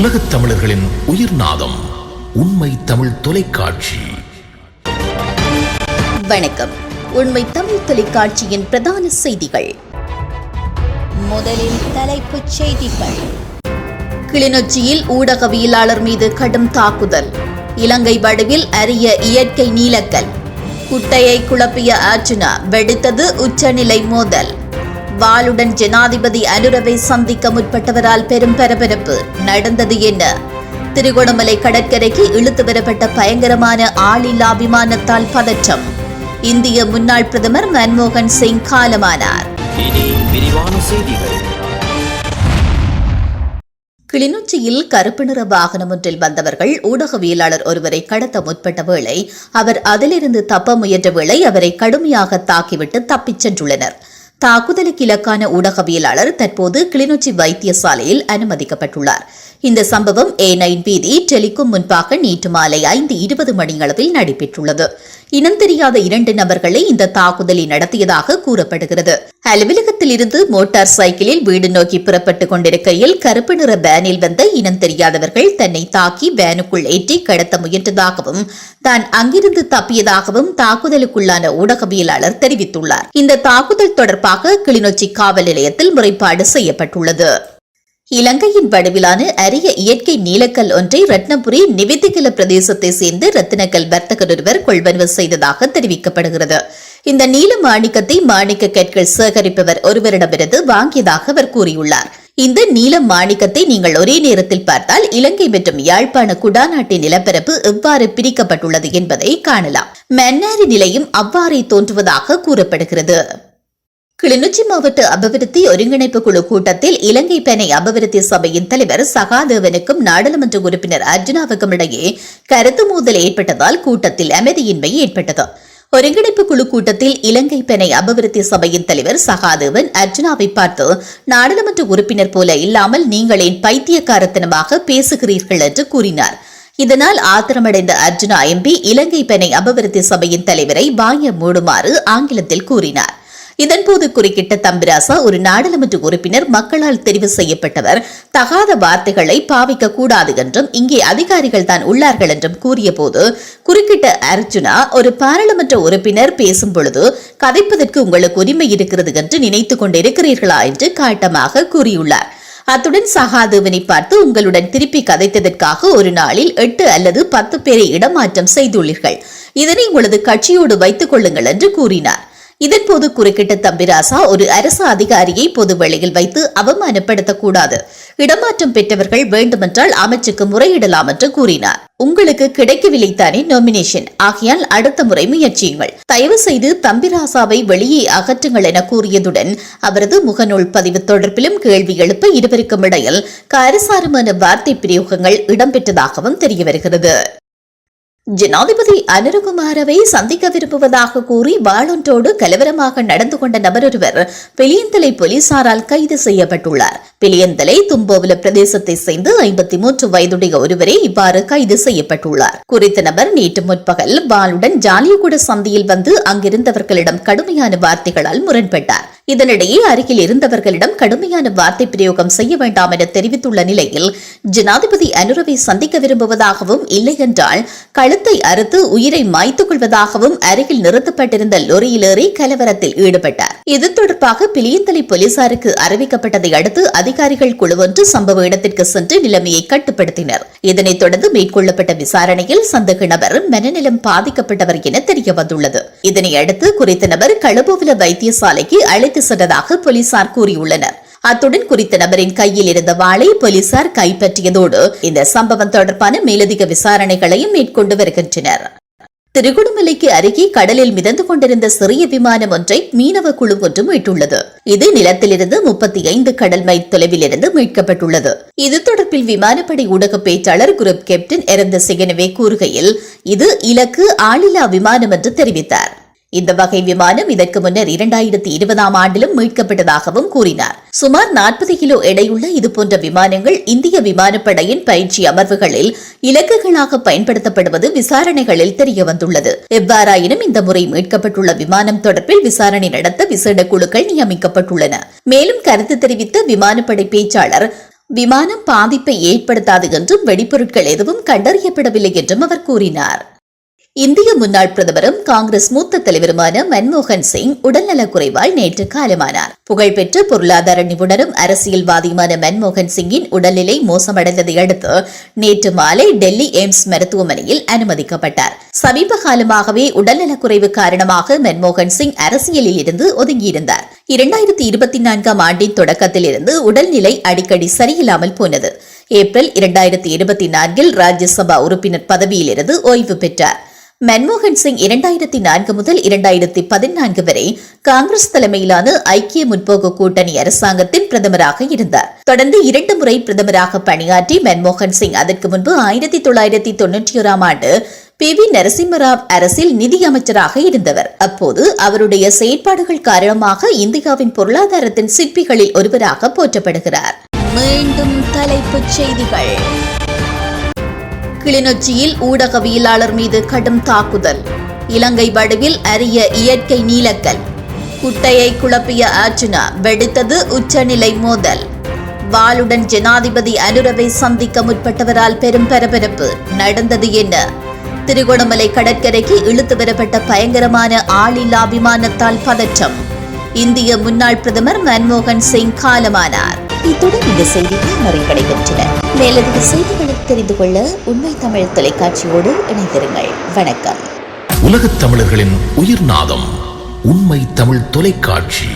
உலகத் தமிழர்களின் உயிர்நாதம் உண்மை தமிழ் தொலைக்காட்சி. வணக்கம். உண்மை தமிழ் தொலைக்காட்சியின் பிரதான செய்திகள். முதலில் தலைப்புச் செய்திகள். கிளிநொச்சியில் ஊடகவியலாளர் மீது கடும் தாக்குதல். இலங்கை வடிவில் அரிய இயற்கை நீலக்கல். குட்டையை குழப்பிய அர்ஜுனா, வெடித்தது உச்சநிலை மோதல். வாளுடன் ஜனாதிபதி அனுரவை சந்திக்க முற்பட்டவரால் பெரும் பரபரப்பு. நடந்தது என்ன? திருகோணமலை கடற்கரைக்கு இழுத்து வரப்பட்ட பயங்கரமான ஆளில்லா விமானத்தால் பதற்றம். இந்திய முன்னாள் பிரதமர் மன்மோகன் சிங் காலமானார். கிளிநொச்சியில் கருப்பு நிற வாகனம் ஒன்றில் வந்தவர்கள் ஊடகவியலாளர் ஒருவரை கடத்த முற்பட்ட வேளை அவர் அதிலிருந்து தப்ப முயன்ற வேளை அவரை கடுமையாக தாக்கிவிட்டு தப்பிச் சென்றுள்ளனர். தாக்குதலுக்கு இலக்கான ஊடகவியலாளர் தற்போது கிளிநொச்சி வைத்தியசாலையில் அனுமதிக்கப்பட்டுள்ளார். இந்த சம்பவம் A9 வீதி டெலிகாம் முன்பாக நேற்று மாலை 5:20 மணியளவில் நடைபெற்றுள்ளது. இனம் தெரியாத 2 நபர்களை இந்த தாக்குதலை நடத்தியதாக கூறப்படுகிறது. அலுவலகத்தில் இருந்து மோட்டார் சைக்கிளில் வீடு நோக்கி புறப்பட்டுக் கொண்டிருக்கையில் கருப்பு நிற வேனில் வந்த இனம் தெரியாதவர்கள் தன்னை தாக்கி வேனுக்குள் ஏற்றி கடத்த முயன்றதாகவும் தான் அங்கிருந்து தப்பியதாகவும் தாக்குதலுக்குள்ளான ஊடகவியலாளர் தெரிவித்துள்ளார். இந்த தாக்குதல் தொடர்பாக கிளிநொச்சி காவல் நிலையத்தில் முறைப்பாடு செய்யப்பட்டுள்ளது. இலங்கையின் வடிவிலான அரிய இயற்கை நீலக்கல் ஒன்றை ரத்னபுரி நிவேதிகல பிரதேசத்தை சேர்ந்த ரத்தினக்கல் வர்த்தகர் ஒருவர் கொள்வனவு செய்ததாக தெரிவிக்கப்படுகிறது. இந்த நீல மாணிக்கத்தை மாணிக்க கற்கள் சேகரிப்பவர் ஒருவரிடமிருந்து வாங்கியதாக அவர் கூறியுள்ளார். இந்த நீல மாணிக்கத்தை நீங்கள் ஒரே நேரத்தில் பார்த்தால் இலங்கை மற்றும் யாழ்ப்பாண குடாநாட்டின் நிலப்பரப்பு எவ்வாறு பிரிக்கப்பட்டுள்ளது என்பதை காணலாம். மன்னாரி நிலையும் அவ்வாறே தோன்றுவதாக கூறப்படுகிறது. கிளிநொச்சி மாவட்ட அபிவிருத்தி ஒருங்கிணைப்பு குழு கூட்டத்தில் இலங்கை பெணை அபிவிருத்தி சபையின் தலைவர் சகாதேவனுக்கும் நாடாளுமன்ற உறுப்பினர் அர்ஜுனாவுக்கும் இடையே கருத்து மோதல் ஏற்பட்டதால் கூட்டத்தில் அமைதியின்மை ஏற்பட்டது. ஒருங்கிணைப்பு குழு கூட்டத்தில் இலங்கை பெணை அபிவிருத்தி சபையின் தலைவர் சகாதேவன் அர்ஜுனாவை பார்த்து, நாடாளுமன்ற உறுப்பினர் போல இல்லாமல் நீங்கள் ஏன் பைத்தியக்காரத்தனமாக பேசுகிறீர்கள் என்று கூறினார். இதனால் ஆத்திரமடைந்த அர்ஜுனா MP இலங்கை பெணை அபிவிருத்தி சபையின் தலைவரை வாய மூடுமாறு ஆங்கிலத்தில் கூறினார். இதன்போது குறுக்கிட்ட தம்பிராசா, ஒரு நாடாளுமன்ற உறுப்பினர் மக்களால் தெரிவு செய்யப்பட்டவர், தகாத வார்த்தைகளை பாவிக்க கூடாது என்றும் இங்கே அதிகாரிகள் தான் உள்ளார்கள் என்றும் கூறிய போது குறுக்கிட்ட அர்ஜுனா, ஒரு பாராளுமன்ற உறுப்பினர் பேசும் பொழுது கதைப்பதற்கு உங்களுக்கு உரிமை இருக்கிறது என்று நினைத்துக் கொண்டிருக்கிறீர்களா என்று காட்டமாக கூறியுள்ளார். அத்துடன் சகாதேவனை பார்த்து, உங்களுடன் திருப்பி கதைத்ததற்காக ஒரு நாளில் 8 அல்லது 10 பேரை இடமாற்றம் செய்துள்ளீர்கள். இதனை உங்களது கட்சியோடு வைத்துக் கொள்ளுங்கள் என்று கூறினார். இதன்போது குறுக்கிட்ட தம்பிராசா, ஒரு அரசு அதிகாரியை பொது வெளியில் வைத்து அவமானப்படுத்தக்கூடாது. இடமாற்றம் பெற்றவர்கள் வேண்டுமென்றால் அமைச்சுக்கு முறையிடலாம் என்று கூறினார். உங்களுக்கு கிடைக்கவில்லைத்தானே நாமினேஷன், ஆகையால் அடுத்த முறை முயற்சியுங்கள். தயவு செய்து தம்பிராசாவை வெளியே அகற்றுங்கள் என கூறியதுடன் அவரது முகநூல் பதிவு தொடர்பிலும் கேள்வி எழுப்ப இருவருக்கும் இடையில் காரசாரமான வார்த்தை பிரயோகங்கள் இடம்பெற்றதாகவும் தெரியவருகிறது. ஜனாதிபதி அனுரகுமாரவை சந்திக்க விரும்புவதாக கூறி வாளொன்றோடு கலவரமாக நடந்து கொண்ட நபர் ஒருவர் பிலியந்தலை போலீசாரால் கைது செய்யப்பட்டுள்ளார். பிலியந்தலை தும்போவில பிரதேசத்தை சேர்ந்து 53 வயதுடைய ஒருவரே இவ்வாறு கைது செய்யப்பட்டுள்ளார். குறித்த நபர் நேற்று முற்பகல் வாளுடன் ஜாலியகுட சந்தியில் வந்து அங்கிருந்தவர்களிடம் கடுமையான வார்த்தைகளால் முரண்பட்டார். இதனிடையே அருகில் இருந்தவர்களிடம் கடுமையான வார்த்தை பிரயோகம் செய்ய வேண்டாம் என தெரிவித்துள்ள நிலையில் ஜனாதிபதி அனுரவை சந்திக்க விரும்புவதாகவும் இல்லை என்றால் கழுத்தை அறுத்து உயிரை மாய்த்துக் கொள்வதாகவும் அருகில் நிறுத்தப்பட்டிருந்த லொரியில் ஏறி கலவரத்தில் ஈடுபட்டார். இது தொடர்பாக பிலியந்தலை போலீசாருக்கு அறிவிக்கப்பட்டதை அடுத்து அதிகாரிகள் குழு ஒன்று சம்பவ இடத்திற்கு சென்று நிலைமையை கட்டுப்படுத்தினர். இதனைத் தொடர்ந்து மேற்கொள்ளப்பட்ட விசாரணையில் சந்தேக நபர் மனநலம் பாதிக்கப்பட்டவர் என தெரியவந்துள்ளது. இதனையடுத்து குறித்த நபர் களுபோவில வைத்தியசாலைக்கு அழைத்து சென்றதாக போலீசார் கூறியுள்ளனர். அத்துடன் குறித்த நபரின் கையில் இருந்த வாளை போலீசார் கைப்பற்றியதோடு இந்த சம்பவம் தொடர்பான மேலதிக விசாரணைகளையும் மேற்கொண்டு வருகின்றனர். திருகோணமலைக்கு அருகே கடலில் மிதந்து கொண்டிருந்த சிறிய விமானம் ஒன்றை மீனவ குழு ஒன்று மீட்டுள்ளது. இது நிலத்திலிருந்து 35 கடல் மைல் தொலைவில் இருந்து மீட்கப்பட்டுள்ளது. இது தொடர்பில் விமானப்படை ஊடக பேச்சாளர் குரூப் கேப்டன் எரந்த சிகனவே கூறுகையில், இது இலக்கு ஆளில்லா விமானம் என்று தெரிவித்தார். இந்த வகை விமானம் இதற்கு முன்னர் 2020ஆம் ஆண்டிலும் மீட்கப்பட்டதாகவும் கூறினார். சுமார் 40 கிலோ எடையுள்ள இதுபோன்ற விமானங்கள் இந்திய விமானப்படையின் பயிற்சி அமர்வுகளில் இலக்குகளாக பயன்படுத்தப்படுவது விசாரணைகளில் தெரியவந்துள்ளது. எவ்வாறாயினும் இந்த முறை மீட்கப்பட்டுள்ள விமானம் தொடர்பில் விசாரணை நடத்த விசேட குழுக்கள் நியமிக்கப்பட்டுள்ளன. மேலும் கருத்து தெரிவித்த விமானப்படை பேச்சாளர், விமானம் பாதிப்பை ஏற்படுத்தாது என்றும் வெடிப்பொருட்கள் எதுவும் கண்டறியப்படவில்லை என்றும் அவர் கூறினார். இந்திய முன்னாள் பிரதமரும் காங்கிரஸ் மூத்த தலைவருமான மன்மோகன் சிங் உடல்நலக்குறைவால் நேற்று காலமானார். புகழ்பெற்ற பொருளாதார நிபுணரும் அரசியல்வாதியுமான மன்மோகன் சிங்கின் உடல்நிலை மோசமடைந்ததை அடுத்து நேற்று மாலை டெல்லி எய்ம்ஸ் மருத்துவமனையில் அனுமதிக்கப்பட்டார். சமீப காலமாகவே உடல்நலக்குறைவு காரணமாக மன்மோகன் சிங் அரசியலில் இருந்து ஒதுங்கியிருந்தார். 2024 ஆண்டின் தொடக்கத்தில் இருந்து உடல்நிலை அடிக்கடி சரியில்லாமல் போனது. ஏப்ரல் 2024 ராஜ்யசபா உறுப்பினர் பதவியிலிருந்து ஓய்வு பெற்றார். மன்மோகன் சிங் 2004 முதல் 2014 வரை காங்கிரஸ் தலைமையிலான ஐக்கிய முற்போக்கு கூட்டணி அரசாங்கத்தின் பிரதமராக இருந்தார். தொடர்ந்து 2 முறை பிரதமராக பணியாற்றி மன்மோகன் சிங் அதற்கு முன்பு 1991 ஆண்டு PV நரசிம்மராவ் அரசில் நிதி அமைச்சராக இருந்தவர். அப்போது அவருடைய செயற்பாடுகள் காரணமாக இந்தியாவின் பொருளாதாரத்தின் சிற்பிகளில் ஒருவராக போற்றப்படுகிறார். மீண்டும் தலைப்புச் செய்திகள். கிளிநொச்சியில் ஊடகவியலாளர் மீது கடும் தாக்குதல். இலங்கை வடிவில் அரிய இயற்கை நீலக்கல். குட்டையை குழப்பிய அர்ஜுனா, வெடித்தது உச்சநிலை மோதல். வாளுடன் ஜனாதிபதி அனுரவை சந்திக்க முற்பட்டவரால் பெரும் பரபரப்பு. நடந்தது என்ன? திருகோணமலை கடற்கரைக்கு இழுத்து வரப்பட்ட பயங்கரமான ஆளில்லா விமானத்தால் பதற்றம். இந்திய முன்னாள் பிரதமர் மன்மோகன் சிங் காலமானார். இத்துடன் இந்த செய்திகள் நிறைவடைகின்றன. மேலதிக செய்திகளை தெரிந்து கொள்ள உண்மை தமிழ் தொலைக்காட்சியோடு இணைந்திருங்கள். வணக்கம். உலகத் தமிழர்களின் உயிர்நாதம் உண்மை தமிழ் தொலைக்காட்சி.